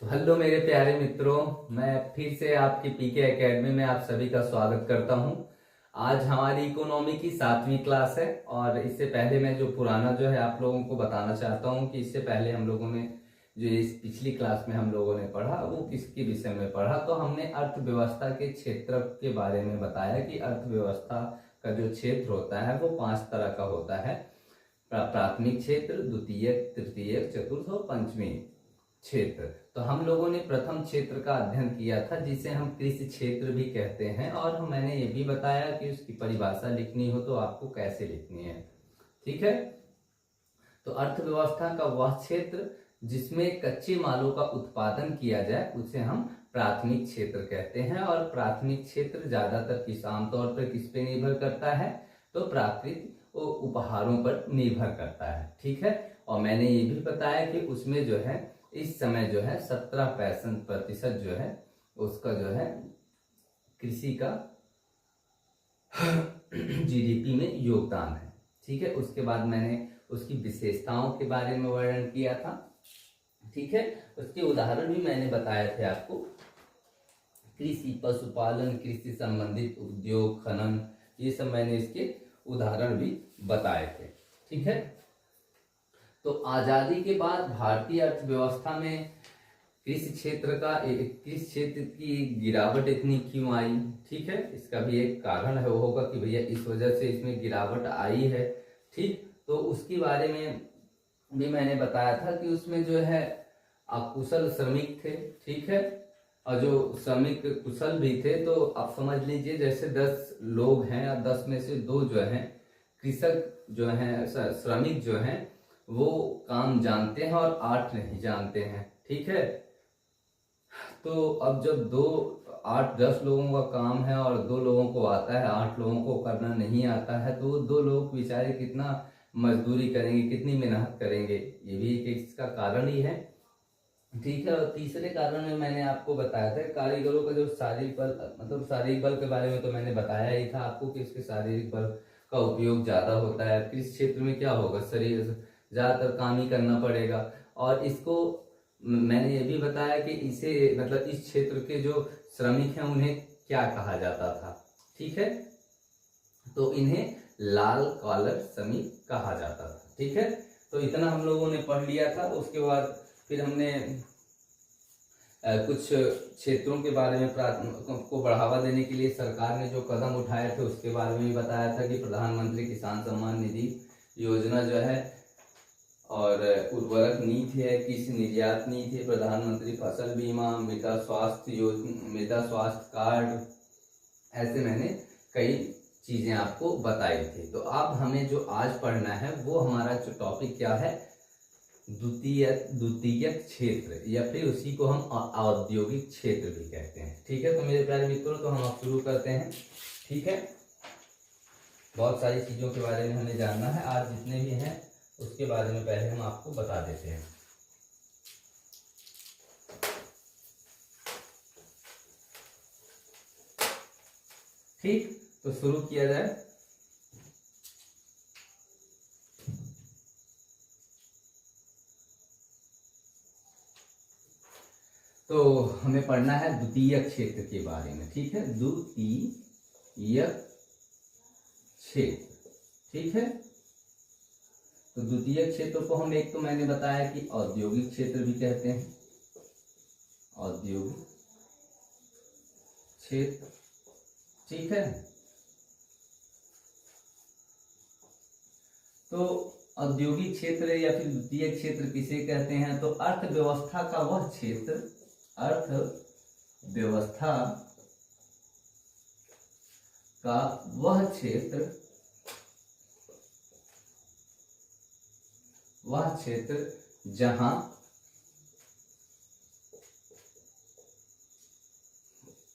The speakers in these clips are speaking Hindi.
हेलो मेरे प्यारे मित्रों, मैं फिर से आपकी पीके एकेडमी में आप सभी का स्वागत करता हूं। आज हमारी इकोनॉमी की 7वीं क्लास है और इससे पहले मैं जो पुराना जो है आप लोगों को बताना चाहता हूं कि इससे पहले हम लोगों ने जो इस पिछली क्लास में हम लोगों ने पढ़ा वो किसके विषय में पढ़ा। तो हमने अर्थव्यवस्था के क्षेत्र के बारे में बताया कि अर्थव्यवस्था का जो क्षेत्र होता है वो 5 तरह का होता है। प्राथमिक क्षेत्र, द्वितीयक, तृतीयक, चतुर्थ और पंचमी क्षेत्र। तो हम लोगों ने प्रथम क्षेत्र का अध्ययन किया था जिसे हम कृषि क्षेत्र भी कहते हैं, और मैंने ये भी बताया कि उसकी परिभाषा लिखनी हो तो आपको कैसे लिखनी है। ठीक है। तो अर्थव्यवस्था का वह क्षेत्र जिसमें कच्चे मालों का उत्पादन किया जाए उसे हम प्राथमिक क्षेत्र कहते हैं। और प्राथमिक क्षेत्र ज्यादातर आमतौर पर किस पे निर्भर करता है, तो प्राकृतिक उपहारों पर निर्भर करता है। ठीक है। और मैंने ये भी बताया कि उसमें जो है इस समय जो है 17% जो है उसका जो है कृषि का जीडीपी में योगदान है। ठीक है। उसके बाद मैंने उसकी विशेषताओं के बारे में वर्णन किया था। ठीक है। उसके उदाहरण भी मैंने बताए थे आपको। कृषि, पशुपालन, कृषि संबंधित उद्योग, खनन, ये सब मैंने इसके उदाहरण भी बताए थे। ठीक है। तो आजादी के बाद भारतीय अर्थव्यवस्था में कृषि क्षेत्र की गिरावट इतनी क्यों आई। ठीक है। इसका भी एक कारण है, वो होगा कि भैया इस वजह से इसमें गिरावट आई है। ठीक। तो उसके बारे में भी मैंने बताया था कि उसमें जो है अकुशल श्रमिक थे। ठीक है। और जो श्रमिक कुशल भी थे, तो आप समझ लीजिए जैसे 10 लोग हैं और 10 में से 2 जो हैं कृषक जो हैं, श्रमिक जो हैं वो काम जानते हैं और 8 नहीं जानते हैं। ठीक है। तो अब जब 8-10 लोगों का काम है और 2 लोगों को आता है, 8 लोगों को करना नहीं आता है, तो 2 लोग बेचारे कितना मजदूरी करेंगे, कितनी मेहनत करेंगे, ये भी एक इसका कारण ही है। ठीक है। और तीसरे कारण में मैंने आपको बताया था कारीगरों का जो शारीरिक बल, मतलब शारीरिक बल के बारे में तो मैंने बताया ही था आपको कि इसके शारीरिक बल का उपयोग ज्यादा होता है। कृषि क्षेत्र में क्या होगा, शरीर ज्यादातर काम ही करना पड़ेगा। और इसको मैंने ये भी बताया कि इसे मतलब इस क्षेत्र के जो श्रमिक हैं उन्हें क्या कहा जाता था। ठीक है। तो इन्हें लाल कॉलर श्रमिक कहा जाता था। ठीक है। तो इतना हम लोगों ने पढ़ लिया था। उसके बाद फिर हमने कुछ क्षेत्रों के बारे में को बढ़ावा देने के लिए सरकार ने जो कदम उठाए थे उसके बारे में भी बताया था कि प्रधानमंत्री किसान सम्मान निधि योजना जो है, और उर्वरक नीति है, कृषि निर्यात नीति है, प्रधानमंत्री फसल बीमा, मृदा स्वास्थ्य योजना, मृदा स्वास्थ्य कार्ड, ऐसे मैंने कई चीजें आपको बताई थी। तो अब हमें जो आज पढ़ना है वो हमारा जो टॉपिक क्या है, द्वितीयक क्षेत्र, या फिर उसी को हम औद्योगिक क्षेत्र भी कहते हैं। ठीक है। तो मेरे प्यारे मित्रों, तो हम अब शुरू करते हैं। ठीक है। बहुत सारी चीजों के बारे में हमें जानना है आज, जितने भी हैं उसके बारे में पहले हम आपको बता देते हैं। ठीक। तो शुरू किया जाए। तो हमें पढ़ना है द्वितीयक क्षेत्र के बारे में। ठीक है। द्वितीयक क्षेत्र। ठीक है। तो द्वितीयक क्षेत्र को हम एक तो मैंने बताया कि औद्योगिक क्षेत्र भी कहते हैं, औद्योगिक क्षेत्र। ठीक है। तो औद्योगिक क्षेत्र या फिर द्वितीयक क्षेत्र किसे कहते हैं, तो अर्थव्यवस्था का वह क्षेत्र, अर्थव्यवस्था का वह क्षेत्र, वह क्षेत्र जहां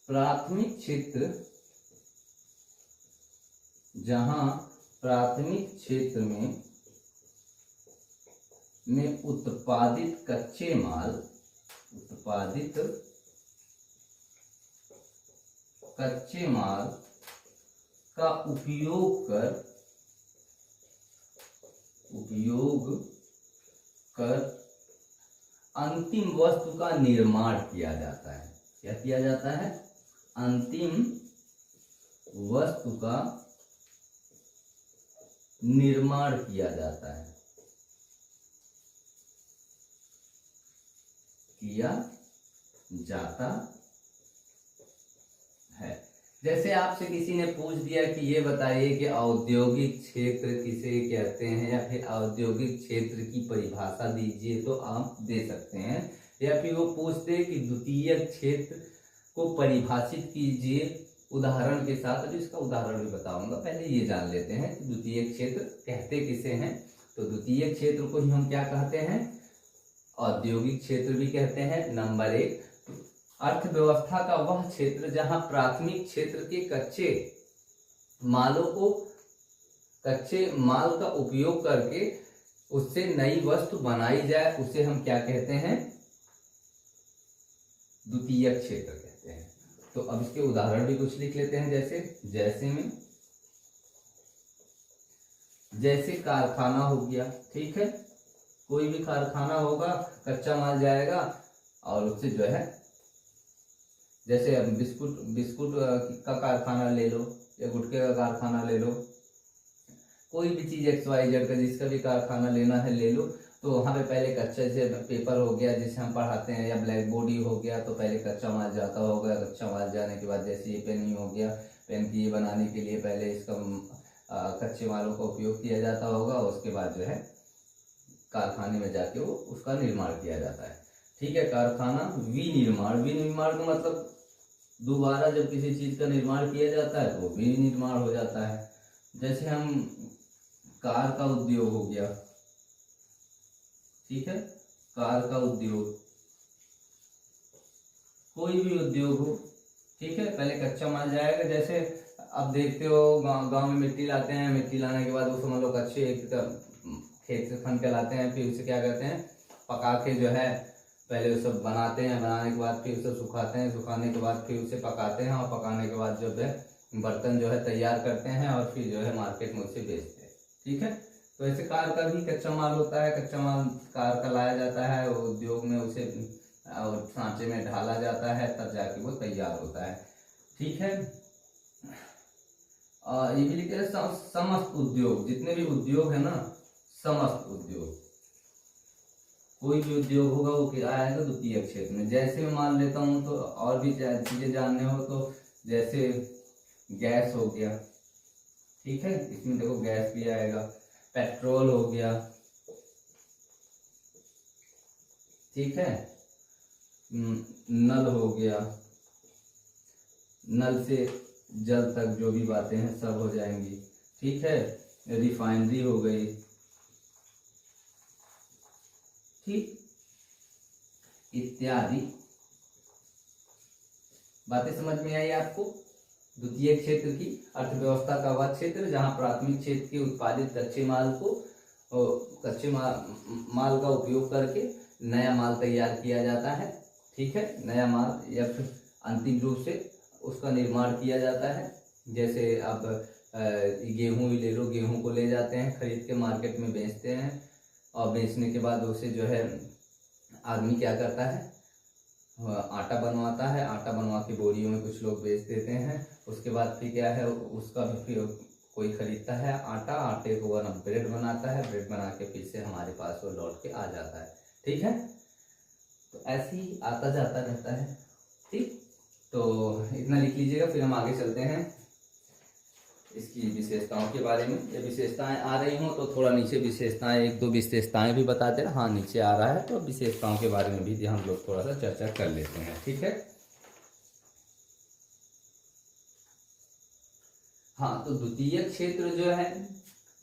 प्राथमिक क्षेत्र, जहां प्राथमिक क्षेत्र में उत्पादित कच्चे माल, उत्पादित कच्चे माल का उपयोग कर अंतिम वस्तु का निर्माण किया जाता है। क्या किया जाता है? अंतिम वस्तु का निर्माण किया जाता है, किया जाता है। जैसे आपसे किसी ने पूछ दिया कि ये बताइए कि औद्योगिक क्षेत्र किसे कहते हैं, या फिर औद्योगिक क्षेत्र की परिभाषा दीजिए, तो आप दे सकते हैं। या फिर वो पूछते हैं कि द्वितीयक क्षेत्र को परिभाषित कीजिए उदाहरण के साथ, तो इसका उदाहरण भी बताऊंगा। पहले ये जान लेते हैं कि द्वितीयक क्षेत्र कहते किसे हैं। तो द्वितीयक क्षेत्र को ही हम क्या कहते हैं? औद्योगिक क्षेत्र भी कहते हैं। नंबर 1, अर्थव्यवस्था का वह क्षेत्र जहां प्राथमिक क्षेत्र के कच्चे माल का उपयोग करके उससे नई वस्तु बनाई जाए, उसे हम क्या कहते हैं? द्वितीयक क्षेत्र कहते हैं। तो अब इसके उदाहरण भी कुछ लिख लेते हैं। जैसे कारखाना हो गया, ठीक है। कोई भी कारखाना होगा, कच्चा माल जाएगा और उससे जो है, जैसे बिस्कुट का कारखाना ले लो या गुटखे का कारखाना ले लो, कोई भी चीज XYZ का जिसका भी कारखाना लेना है ले लो। तो वहाँ पे पहले कच्चा से पेपर हो गया जिसे हम पढ़ाते हैं, या ब्लैक बोर्ड ही हो गया, तो पहले कच्चा माल जाता होगा। कच्चा माल जाने के बाद जैसे ये पेन ही हो गया, पेन की ये बनाने के लिए पहले इसका कच्चे मालों का उपयोग किया जाता होगा। उसके बाद जो है कारखाने में जाके वो उसका निर्माण किया जाता है, ठीक है। कारखाना। विनिर्माण का मतलब दोबारा जब किसी चीज का निर्माण किया जाता है तो विनिर्माण हो जाता है। जैसे हम कार का उद्योग हो गया, ठीक है। कार का उद्योग, कोई भी उद्योग हो, ठीक है। पहले कच्चा माल जाएगा। जैसे अब देखते हो गांव में मिट्टी लाते हैं, मिट्टी लाने के बाद उसको हम लोग अच्छे खेत से खन के लाते हैं, फिर उसे क्या करते हैं? पका के जो है पहले उसे बनाते हैं, बनाने के बाद फिर उसे सुखाते हैं, सुखाने के बाद फिर उसे पकाते हैं, और पकाने के बाद जो है बर्तन जो है तैयार करते हैं और फिर जो है मार्केट में उसे बेचते हैं, ठीक है। तो ऐसे कार का भी कच्चा माल होता है। कच्चा माल कार का लाया जाता है, उद्योग में उसे और सांचे में ढाला जाता है, तब जाके वो तैयार होता है, ठीक है। ये भी लिखे समस्त उद्योग, जितने भी उद्योग है ना, समस्त उद्योग, कोई भी उद्योग होगा वो क्या आएगा? द्वितीयक क्षेत्र में। जैसे मैं मान लेता हूँ, तो और भी चीजें जानने हो तो जैसे गैस हो गया, ठीक है, इसमें देखो गैस भी आएगा। पेट्रोल हो गया, ठीक है। नल हो गया, नल से जल तक जो भी बातें हैं सब हो जाएंगी, ठीक है। रिफाइनरी हो गई, ठीक, इत्यादि बातें समझ में आई आपको? द्वितीय क्षेत्र की अर्थव्यवस्था का वह क्षेत्र जहां प्राथमिक क्षेत्र के उत्पादित कच्चे माल का उपयोग करके नया माल तैयार किया जाता है, ठीक है। नया माल या फिर अंतिम रूप से उसका निर्माण किया जाता है। जैसे अब गेहूं ही ले लो, गेहूं को ले जाते हैं खरीद के मार्केट में बेचते हैं, और बेचने के बाद उसे जो है आदमी क्या करता है? आटा बनवाता है। आटा बनवा के बोरियों में कुछ लोग बेच देते हैं। उसके बाद फिर क्या है, उसका भी फिर कोई खरीदता है आटा, आटे को वह ब्रेड बनाता है, ब्रेड बना के फिर से हमारे पास वो लौट के आ जाता है, ठीक है। तो ऐसे ही आता जाता रहता है, ठीक। तो इतना लिख लीजिएगा, फिर हम आगे चलते हैं इसकी विशेषताओं के बारे में। ये विशेषताएं आ रही हों तो थोड़ा नीचे विशेषताएं, एक दो विशेषताएं भी बता देना। हाँ, नीचे आ रहा है तो विशेषताओं के बारे में भी हम लोग थोड़ा सा चर्चा कर लेते हैं, ठीक है। हाँ, तो द्वितीय क्षेत्र जो है,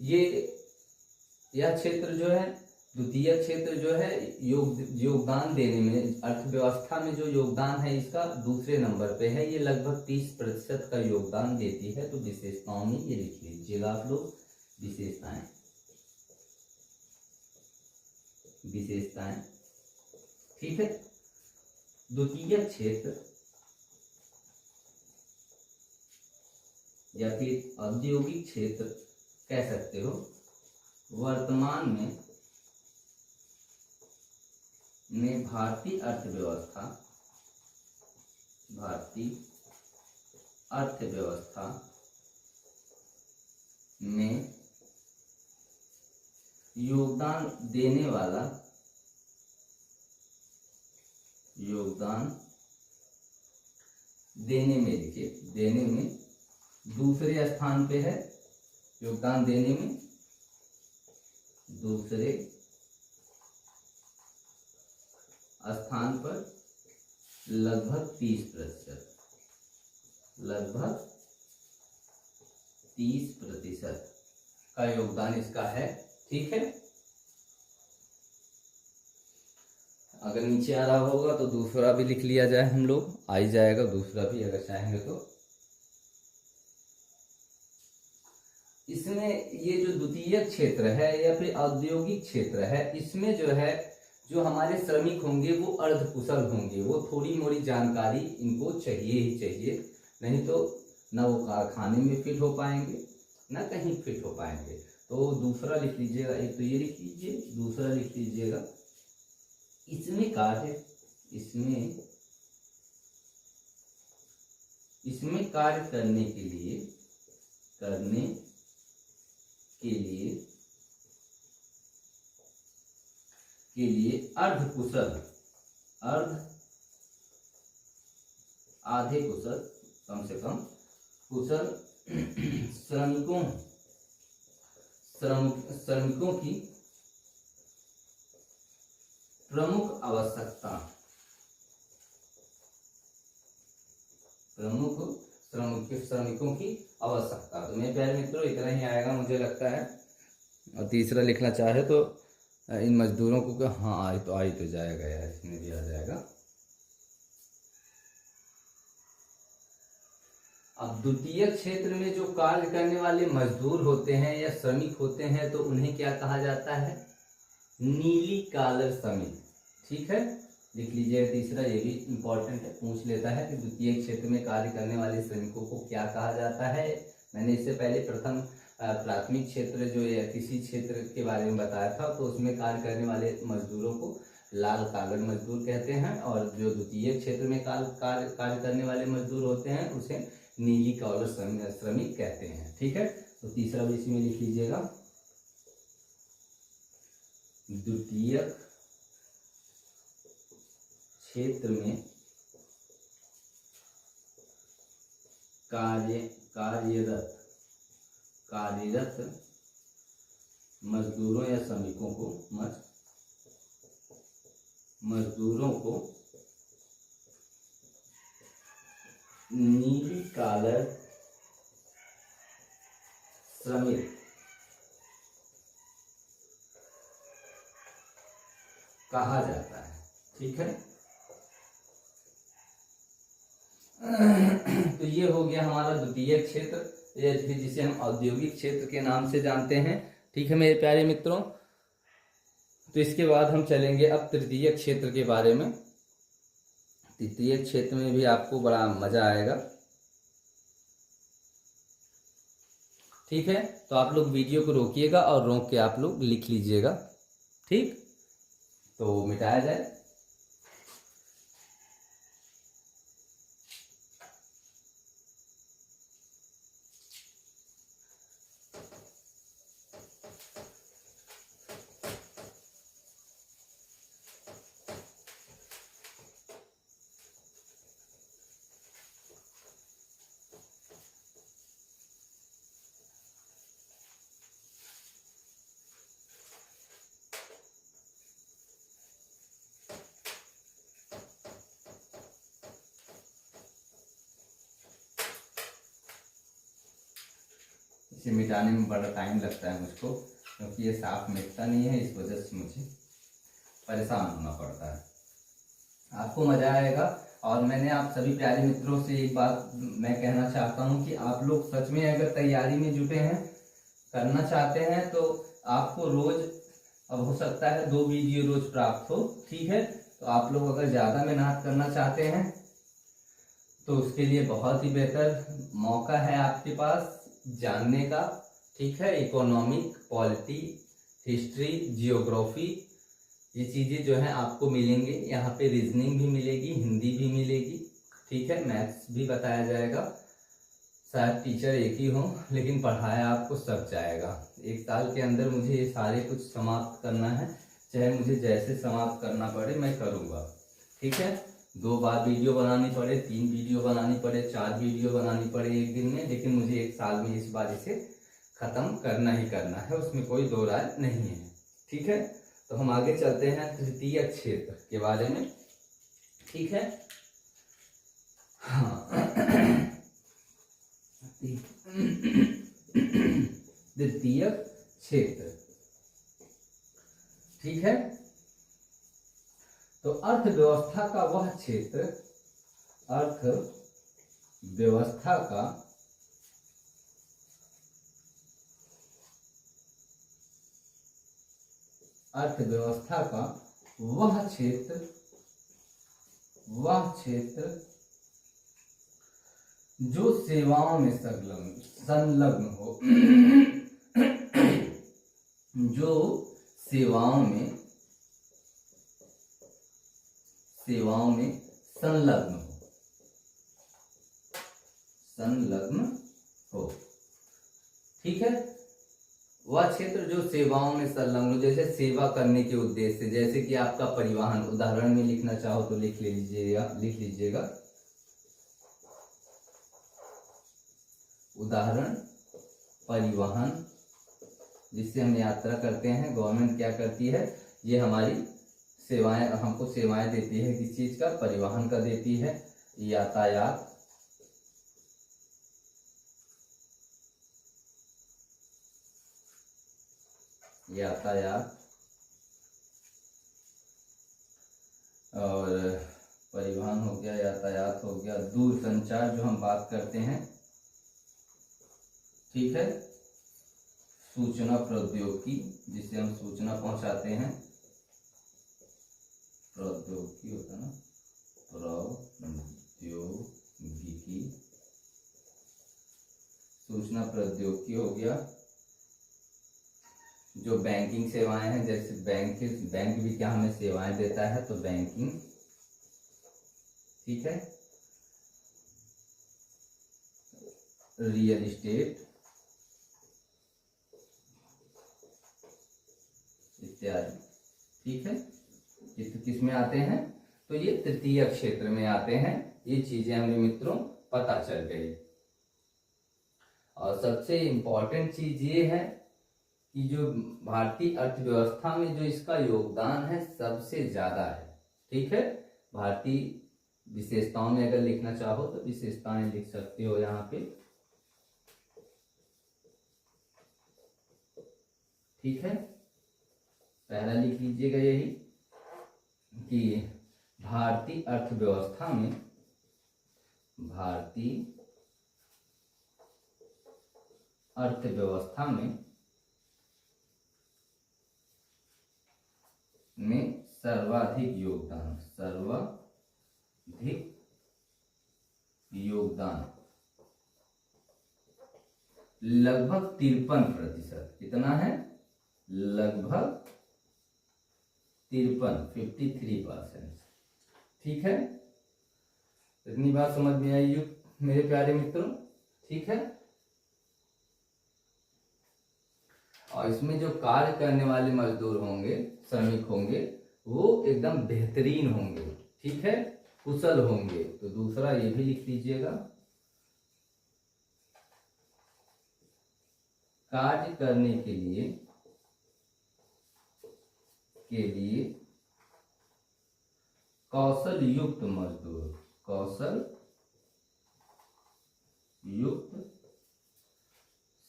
यह क्षेत्र जो है, द्वितीय क्षेत्र जो है योगदान देने में, अर्थव्यवस्था में जो योगदान है इसका दूसरे नंबर पे है। ये लगभग 30% का योगदान देती है। तो विशेषताओं में ये लिख लीजिएगा आप लोग, विशेषताएं, ठीक है। द्वितीय क्षेत्र या फिर औद्योगिक क्षेत्र कह सकते हो, वर्तमान में में भारतीय अर्थव्यवस्था में योगदान देने में दूसरे स्थान पे है। योगदान देने में दूसरे स्थान पर लगभग 30% का योगदान इसका है। ठीक है, अगर नीचे आ रहा होगा तो दूसरा भी लिख लिया जाए, हम लोग आ ही जाएगा दूसरा भी अगर चाहेंगे तो। इसमें ये जो द्वितीय क्षेत्र है या फिर औद्योगिक क्षेत्र है, इसमें जो है जो हमारे श्रमिक होंगे वो अर्धकुशल होंगे। वो थोड़ी मोड़ी जानकारी इनको चाहिए ही चाहिए, नहीं तो ना वो कारखाने में फिट हो पाएंगे ना कहीं फिट हो पाएंगे। तो दूसरा लिख लीजिएगा, एक तो ये लिख लीजिए, दूसरा लिख लीजिएगा इसमें कार्य करने के लिए आधे कुशल कम से कम कुशल श्रमिकों की प्रमुख श्रमिकों की आवश्यकता। तो मेरे प्यारे मित्रों इतना ही आएगा मुझे लगता है। और तीसरा लिखना चाहे तो इन मजदूरों को हाँ आ ही तो जाएगा यार, इसमें भी आ जाएगा। अब द्वितीय क्षेत्र में जो कार्य करने वाले मजदूर होते हैं या श्रमिक होते हैं तो उन्हें क्या कहा जाता है? नीली कॉलर श्रमिक। ठीक है, लिख लीजिए तीसरा, ये भी इम्पोर्टेंट है, पूछ लेता है कि द्वितीय क्षेत्र में कार्य करने वाले श्रमिकों को क्या कहा जाता है। मैंने इससे पहले प्रथम प्राथमिक क्षेत्र जो या किसी क्षेत्र के बारे में बताया था, तो उसमें कार्य करने वाले मजदूरों को लाल कॉलर मजदूर कहते हैं, और जो द्वितीय क्षेत्र में कार्य करने वाले मजदूर होते हैं उसे नीली कॉलर श्रमिक कहते हैं। ठीक है, तो तीसरा भी इसमें लिख लीजिएगा, द्वितीय क्षेत्र में कार्यरत मजदूरों या श्रमिकों को नीली कॉलर श्रमिक कहा जाता है। ठीक है, तो ये हो गया हमारा द्वितीय क्षेत्र, जिसे हम औद्योगिक क्षेत्र के नाम से जानते हैं। ठीक है मेरे प्यारे मित्रों, तो इसके बाद हम चलेंगे अब तृतीय क्षेत्र के बारे में। तृतीय क्षेत्र में भी आपको बड़ा मजा आएगा। ठीक है, तो आप लोग वीडियो को रोकिएगा और रोक के आप लोग लिख लीजिएगा। ठीक, तो मिटाया जाए। इसे मिटाने में बड़ा टाइम लगता है मुझको, क्योंकि ये साफ मिटता नहीं है, इस वजह से मुझे परेशान होना पड़ता है। आपको मजा आएगा। और मैंने आप सभी प्यारे मित्रों से एक बात मैं कहना चाहता हूँ कि आप लोग सच में अगर तैयारी में जुटे हैं, करना चाहते हैं, तो आपको रोज, अब हो सकता है 2 वीडियो रोज प्राप्त हो। ठीक है, तो आप लोग अगर ज़्यादा मेहनत करना चाहते हैं तो उसके लिए बहुत ही बेहतर मौका है आपके पास जानने का। ठीक है, इकोनॉमिक, पॉलिटी, हिस्ट्री, जियोग्राफी, ये चीज़ें जो है आपको मिलेंगे। यहाँ पे रीजनिंग भी मिलेगी, हिंदी भी मिलेगी, ठीक है, मैथ्स भी बताया जाएगा। शायद टीचर एक ही हो लेकिन पढ़ाया आपको सब जाएगा। 1 साल के अंदर मुझे ये सारे कुछ समाप्त करना है, चाहे मुझे जैसे समाप्त करना पड़े मैं करूँगा, ठीक है। 2 बार वीडियो बनानी पड़े, 3 वीडियो बनानी पड़े, 4 वीडियो बनानी पड़े एक दिन में, लेकिन मुझे 1 साल में इस बार इसे खत्म करना ही करना है, उसमें कोई दो राय नहीं है, ठीक है। तो हम आगे चलते हैं तृतीय क्षेत्र के बारे में, ठीक है। हाँ द्वितीय क्षेत्र, ठीक है। तो अर्थव्यवस्था का वह क्षेत्र, अर्थव्यवस्था का वह क्षेत्र जो सेवाओं में संलग्न हो, जो सेवाओं में संलग्न हो, ठीक है। वह क्षेत्र जो सेवाओं में संलग्न हो, जैसे सेवा करने के उद्देश्य से, जैसे कि आपका परिवहन, उदाहरण में लिखना चाहो तो लिख लीजिएगा। उदाहरण परिवहन, जिससे हम यात्रा करते हैं। गवर्नमेंट क्या करती है, ये हमारी सेवाएं, हमको सेवाएं देती है, किस चीज का, परिवहन का देती है। यातायात, और परिवहन हो गया, यातायात हो गया। दूरसंचार जो हम बात करते हैं, ठीक है। सूचना प्रौद्योगिकी, जिससे हम सूचना पहुंचाते हैं, प्रौद्योगिकी होता है ना, प्रौद्योगिकी, सूचना प्रौद्योगिकी हो गया। जो बैंकिंग सेवाएं हैं, जैसे बैंक भी क्या हमें सेवाएं देता है, तो बैंकिंग, ठीक है। रियल एस्टेट इत्यादि, ठीक है। किस में आते हैं, तो ये तृतीय क्षेत्र में आते हैं। ये चीजें हमें मित्रों पता चल गई। और सबसे इम्पोर्टेंट चीज ये है कि जो भारतीय अर्थव्यवस्था में जो इसका योगदान है सबसे ज्यादा है, ठीक है। भारतीय विशेषताओं में अगर लिखना चाहो तो विशेषताएं लिख सकते हो यहाँ पे, ठीक है। पहला लिख लीजिएगा यही कि भारतीय अर्थव्यवस्था में सर्वाधिक योगदान लगभग 53%। कितना है, लगभग 53%, ठीक है। इतनी बात समझ में आई मेरे प्यारे मित्रों, ठीक है। और इसमें जो कार्य करने वाले मजदूर होंगे, श्रमिक होंगे, वो एकदम बेहतरीन होंगे, ठीक है, कुशल होंगे। तो दूसरा ये भी लिख लीजिएगा, कार्य करने के लिए कौशल युक्त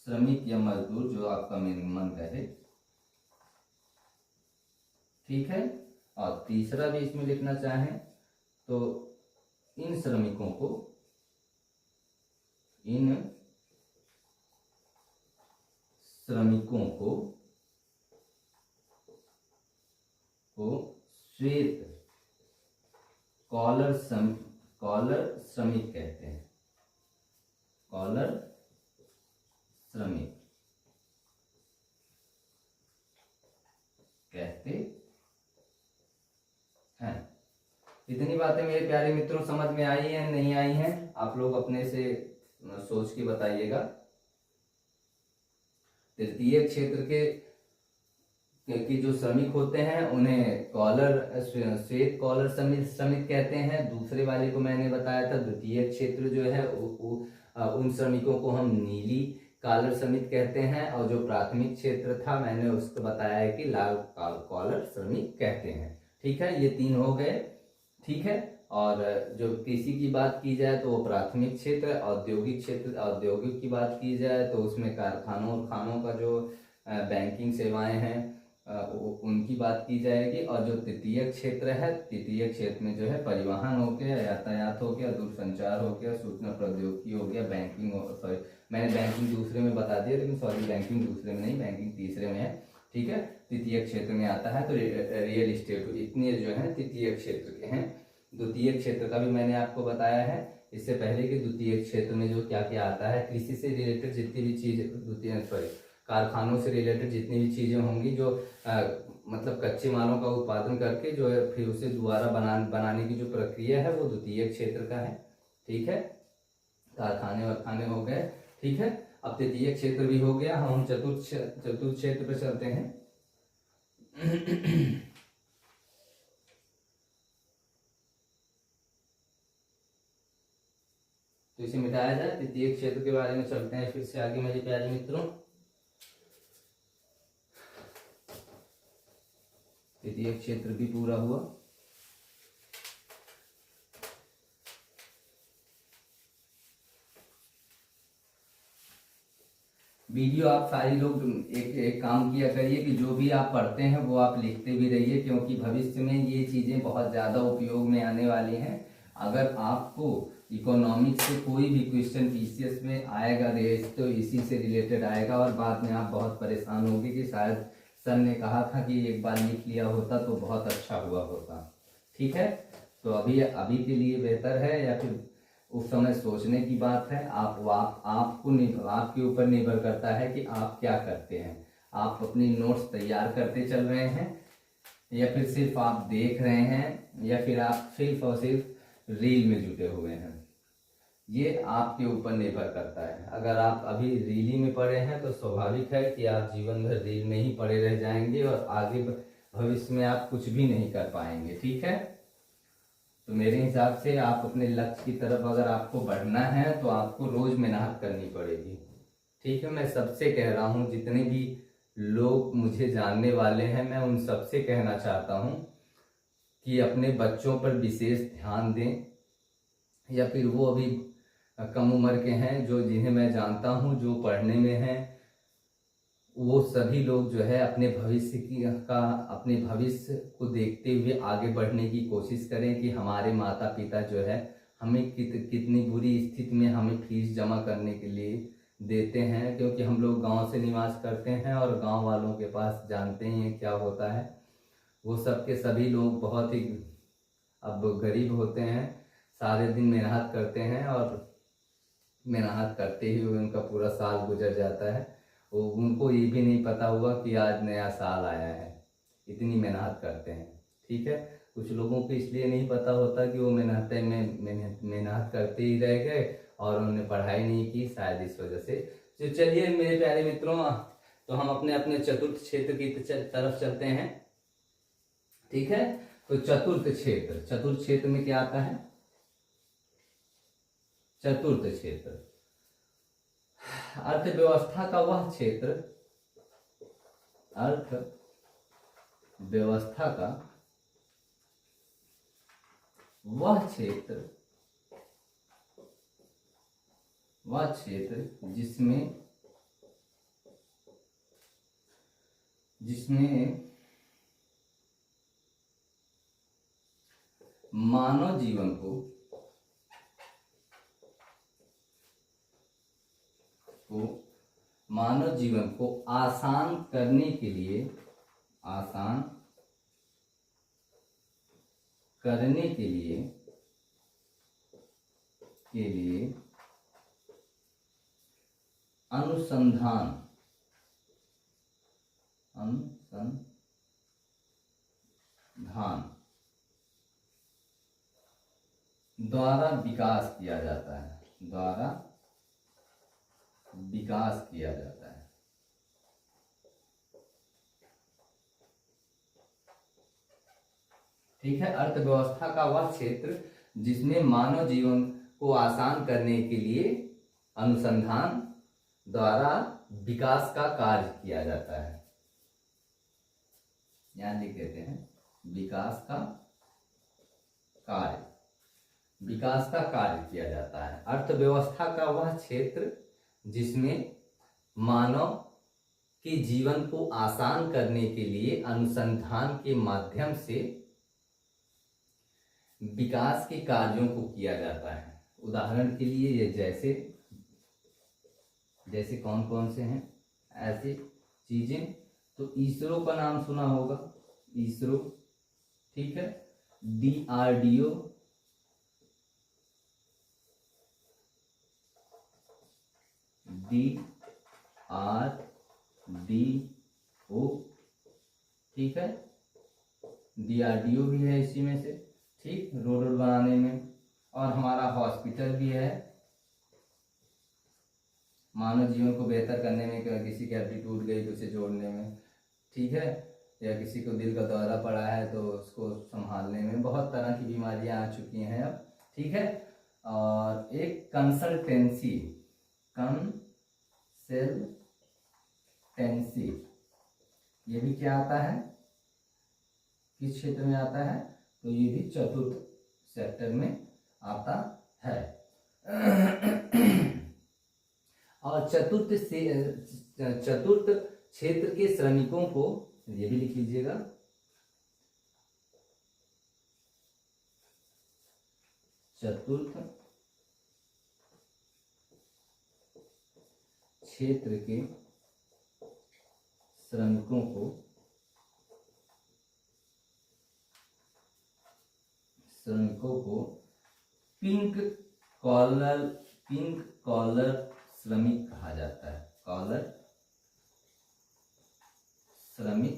श्रमिक या मजदूर, जो आपका मन कहे, ठीक है। और तीसरा भी इसमें लिखना चाहें तो इन श्रमिकों को श्वेत कॉलर श्रमिक कहते हैं, कॉलर श्रमिक कहते इतनी बातें मेरे प्यारे मित्रों समझ में आई हैं नहीं आई हैं, आप लोग अपने से सोच के बताइएगा। तृतीय क्षेत्र के जो श्रमिक होते हैं उन्हें श्वेत कॉलर श्रमिक कहते हैं। दूसरे वाले को मैंने बताया था द्वितीय क्षेत्र जो है उन श्रमिकों को हम नीली कॉलर श्रमिक कहते हैं, और जो प्राथमिक क्षेत्र था मैंने उसको बताया है कि लाल कॉलर श्रमिक कहते हैं। ठीक है, ये 3 हो गए। ठीक है, और जो कृषि की बात की जाए तो वो प्राथमिक क्षेत्र, औद्योगिक क्षेत्र, औद्योगिक की बात की जाए तो उसमें कारखानों और खानों का जो बैंकिंग सेवाएं हैं उनकी बात की जाएगी। और जो तृतीय क्षेत्र है, तृतीय क्षेत्र में जो है परिवहन हो गया, यातायात हो गया, दूरसंचार हो गया, सूचना प्रौद्योगिकी हो गया, बैंकिंग सॉरी मैंने बैंकिंग दूसरे में बता दिया, लेकिन सॉरी बैंकिंग दूसरे में नहीं, बैंकिंग तीसरे में है। ठीक है, तृतीय क्षेत्र में आता है। तो रियल इस्टेट इतने जो है तृतीय क्षेत्र के हैं। द्वितीय क्षेत्र का भी मैंने आपको बताया है इससे पहले कि द्वितीय क्षेत्र में जो क्या क्या आता है, कृषि से रिलेटेड जितनी भी चीज, कारखानों से रिलेटेड जितनी भी चीजें होंगी जो मतलब कच्चे मालों का उत्पादन करके जो है फिर उसे दोबारा बनाने की जो प्रक्रिया है वो द्वितीय क्षेत्र का है। ठीक है, कारखाने वारखाने हो गए। ठीक है, अब तृतीय क्षेत्र भी हो गया, हम चतुर्थ क्षेत्र पे चलते हैं। तो इसे मिटाया जाए, तृतीय क्षेत्र के बारे में चलते हैं फिर से आगे मेरे प्यारे मित्रों। तृतीय क्षेत्र भी पूरा हुआ। वीडियो आप सारी लोग एक काम किया करिए कि जो भी आप पढ़ते हैं वो आप लिखते भी रहिए, क्योंकि भविष्य में ये चीजें बहुत ज्यादा उपयोग में आने वाली हैं। अगर आपको इकोनॉमिक्स से कोई भी क्वेश्चन पीसीएस में आएगा रेस तो इसी से रिलेटेड आएगा, और बाद में आप बहुत परेशान होंगे कि शायद सर ने कहा था कि एक बार लिख लिया होता तो बहुत अच्छा हुआ होता। ठीक है, तो अभी के लिए बेहतर है, या फिर उस समय सोचने की बात है। आपके ऊपर निर्भर करता है कि आप क्या करते हैं। आप अपनी नोट्स तैयार करते चल रहे हैं, या फिर सिर्फ आप देख रहे हैं, या फिर आप सिर्फ और सिर्फ रील में जुटे हुए हैं। ये आपके ऊपर निर्भर करता है। अगर आप अभी रील में पड़े हैं तो स्वाभाविक है कि आप जीवन भर रील में ही पड़े रह जाएंगे और आगे भविष्य में आप कुछ भी नहीं कर पाएंगे। ठीक है, तो मेरे हिसाब से आप अपने लक्ष्य की तरफ अगर आपको बढ़ना है तो आपको रोज मेहनत करनी पड़ेगी। ठीक है, मैं सबसे कह रहा हूँ, जितने भी लोग मुझे जानने वाले हैं मैं उन सबसे कहना चाहता हूँ कि अपने बच्चों पर विशेष ध्यान दें, या फिर वो अभी कम उम्र के हैं जो जिन्हें मैं जानता हूँ जो पढ़ने में हैं, वो सभी लोग जो है अपने भविष्य को देखते हुए आगे बढ़ने की कोशिश करें कि हमारे माता पिता जो है हमें कितनी बुरी स्थिति में हमें फीस जमा करने के लिए देते हैं, क्योंकि हम लोग गांव से निवास करते हैं और गांव वालों के पास जानते हैं क्या होता है। वो सब के सभी लोग बहुत ही अब गरीब होते हैं, सारे दिन मेहनत करते हैं और मेहनत करते ही उनका पूरा साल गुजर जाता है। वो उनको ये भी नहीं पता हुआ कि आज नया साल आया है, इतनी मेहनत करते हैं। ठीक है, कुछ लोगों को इसलिए नहीं पता होता कि वो मेहनत करते ही रह गए और उन्होंने पढ़ाई नहीं की, शायद इस वजह से। तो चलिए मेरे प्यारे मित्रों, तो हम अपने अपने चतुर्थ क्षेत्र की तरफ चलते हैं। ठीक है, तो चतुर्थ क्षेत्र में क्या आता है? चतुर्थ क्षेत्र अर्थव्यवस्था का वह क्षेत्र, अर्थव्यवस्था का वह क्षेत्र जिसमें मानव जीवन को आसान करने के लिए अनुसंधान द्वारा विकास किया जाता है, द्वारा विकास किया जाता है। ठीक है, अर्थव्यवस्था का वह क्षेत्र जिसमें मानव जीवन को आसान करने के लिए अनुसंधान द्वारा विकास का कार्य किया जाता है। यहां लिख देते हैं विकास का कार्य, विकास का कार्य किया जाता है। अर्थव्यवस्था का वह क्षेत्र जिसमें मानव के जीवन को आसान करने के लिए अनुसंधान के माध्यम से विकास के कार्यों को किया जाता है। उदाहरण के लिए ये जैसे जैसे कौन कौन से हैं ऐसे चीजें, तो इसरो का नाम सुना होगा, इसरो। ठीक है, DRDO, DRDO, ठीक है, DRDO भी है इसी में से। ठीक, रोड बनाने में। और हमारा हॉस्पिटल भी है, मानव जीवन को बेहतर करने में, किसी की हड्डी टूट गई तो उसे जोड़ने में। ठीक है, या किसी को दिल का दौरा पड़ा है तो उसको संभालने में। बहुत तरह की बीमारियां आ चुकी हैं अब। ठीक है, और एक कंसल्टेंसी, ये भी क्या आता है, किस क्षेत्र में आता है, तो ये भी चतुर्थ सेक्टर में आता है। और चतुर्थ क्षेत्र के श्रमिकों को, ये भी लिख लीजिएगा, चतुर्थ क्षेत्र के श्रमिकों को पिंक कॉलर श्रमिक कहा जाता है, कॉलर श्रमिक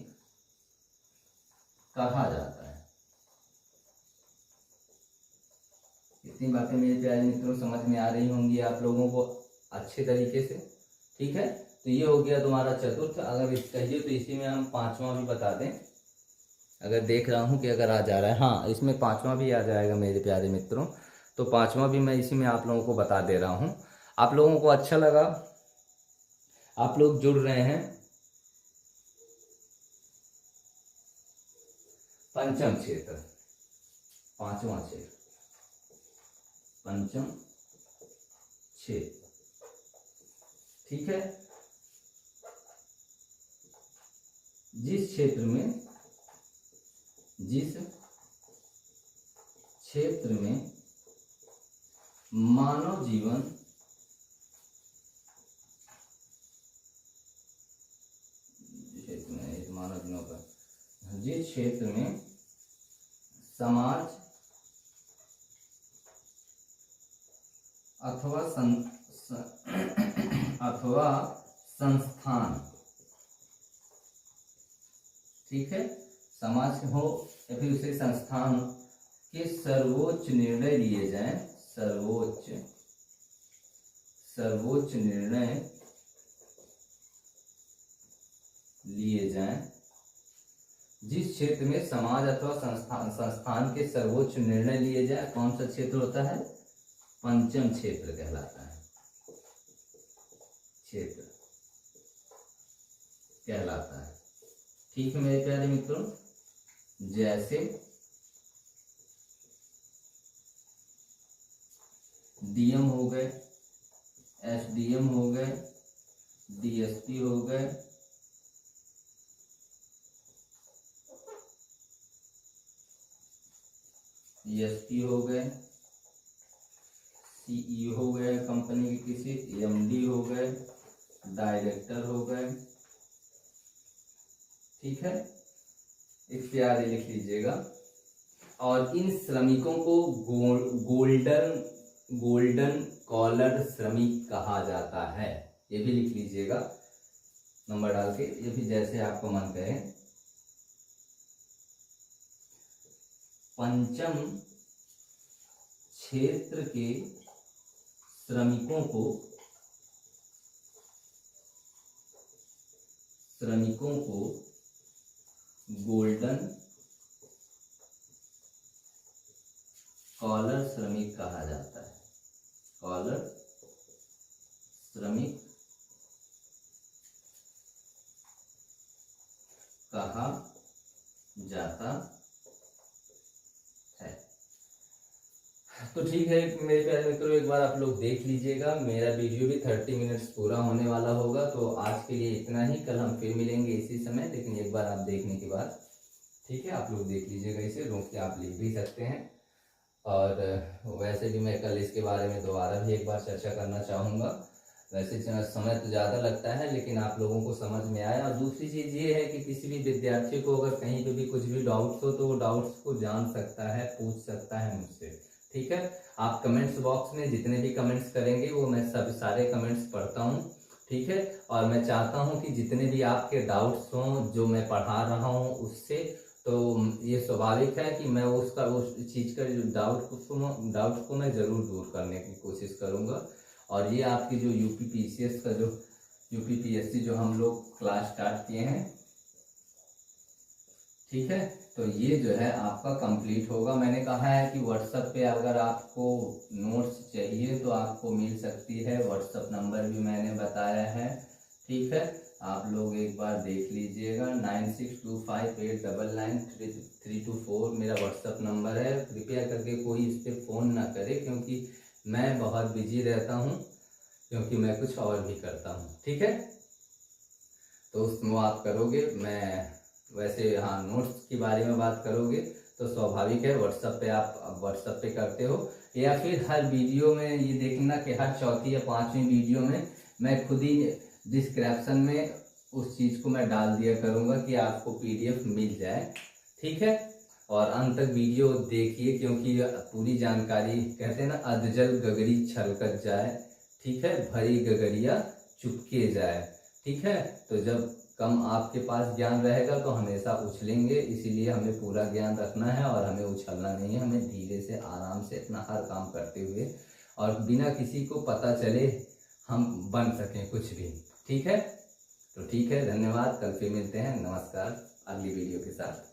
कहा जाता है। इतनी बातें मेरे प्यारे मित्रों समझ में आ रही होंगी आप लोगों को अच्छे तरीके से। ठीक है, तो ये हो गया तुम्हारा चतुर्थ। अगर कहिए तो इसी में हम पांचवा भी बता दें, अगर देख रहा हूं कि अगर आ जा रहा है, हाँ इसमें पांचवा भी आ जाएगा मेरे प्यारे मित्रों। तो पांचवा भी मैं इसी में आप लोगों को बता दे रहा हूं। आप लोगों को अच्छा लगा, आप लोग जुड़ रहे हैं। पंचम क्षेत्र, पांचवा क्षेत्र, पंचम क्षेत्र। ठीक है, जिस क्षेत्र में मानव जीवन जिस क्षेत्र में समाज अथवा संस्थान, ठीक है, समाज हो या फिर उसे संस्थान के सर्वोच्च निर्णय लिए जाएं, सर्वोच्च निर्णय लिए जाएं। जिस क्षेत्र में समाज अथवा संस्थान के सर्वोच्च निर्णय लिए जाए, कौन सा क्षेत्र होता है, पंचम क्षेत्र कहलाता है, क्षेत्र कहलाता है। ठीक है मेरे प्यारे मित्रों, जैसे डीएम हो गए, एसडीएम हो गए, डीएसपी हो गए, डीएसपी हो गए, सीईओ हो गए कंपनी के किसी, एमडी हो गए, डायरेक्टर हो गए। ठीक है, इत्यादि लिख लीजिएगा। और इन श्रमिकों को गोल्डन कॉलर श्रमिक कहा जाता है, ये भी लिख लीजिएगा नंबर डाल के, ये भी जैसे आपको मन कहे। पंचम क्षेत्र के श्रमिकों को गोल्डन कॉलर श्रमिक कहा जाता है। कॉलर श्रमिक कहा जाता है। तो ठीक है मेरे प्यारे मित्रों, एक बार आप लोग देख लीजिएगा। मेरा वीडियो भी 30 मिनट्स पूरा होने वाला होगा, तो आज के लिए इतना ही। कल हम फिर मिलेंगे इसी समय, लेकिन एक बार आप देखने के बाद, ठीक है, आप लोग देख लीजिएगा। इसे रोक के आप लिख भी सकते हैं। और वैसे भी मैं कल इसके बारे में दोबारा भी एक बार चर्चा करना चाहूँगा। वैसे समय तो ज़्यादा लगता है, लेकिन आप लोगों को समझ में आया। और दूसरी चीज़ ये है कि किसी भी विद्यार्थी को अगर कहीं पे भी कुछ भी डाउट्स हो तो वो डाउट्स को जान सकता है, पूछ सकता है मुझसे, ठीक है। आप कमेंट्स बॉक्स में जितने भी कमेंट्स करेंगे वो मैं सारे कमेंट्स पढ़ता हूँ, ठीक है। और मैं चाहता हूँ कि जितने भी आपके डाउट्स हों जो मैं पढ़ा रहा हूँ उससे, तो ये स्वाभाविक है कि मैं उस चीज़ का जो डाउट को मैं ज़रूर दूर करने की कोशिश करूँगा। और ये आपकी जो यूपीपीसीएस का जो यूपीपीएससी जो हम लोग क्लास स्टार्ट किए हैं, ठीक है, तो ये जो है आपका कंप्लीट होगा। मैंने कहा है कि व्हाट्सएप पे अगर आपको नोट्स चाहिए तो आपको मिल सकती है। व्हाट्सएप नंबर भी मैंने बताया है, ठीक है। आप लोग एक बार देख लीजिएगा। 9625899324 मेरा व्हाट्सएप नंबर है। कृपया करके कोई इस पर फ़ोन ना करे, क्योंकि मैं बहुत बिजी रहता हूँ, क्योंकि मैं कुछ और भी करता हूँ, ठीक है। तो उसमें आप करोगे, मैं वैसे हाँ नोट्स के बारे में बात करोगे तो स्वाभाविक है व्हाट्सएप पे आप व्हाट्सएप पे करते हो, या फिर हर वीडियो में ये देखना कि हर चौथी या पांचवी वीडियो में मैं खुद ही डिस्क्रिप्शन में उस चीज़ को मैं डाल दिया करूँगा कि आपको PDF मिल जाए, ठीक है। और अंत तक वीडियो देखिए, क्योंकि पूरी जानकारी, कहते हैं ना, अधजल गगरी छलकत जाए, ठीक है, भरी गगरिया चुपके जाए, ठीक है। तो जब कम आपके पास ज्ञान रहेगा तो हमेशा उछलेंगे, इसीलिए हमें पूरा ज्ञान रखना है और हमें उछलना नहीं है। हमें धीरे से आराम से अपना हर काम करते हुए और बिना किसी को पता चले हम बन सकें कुछ भी, ठीक है। तो ठीक है, धन्यवाद। कल फिर मिलते हैं। नमस्कार अगली वीडियो के साथ।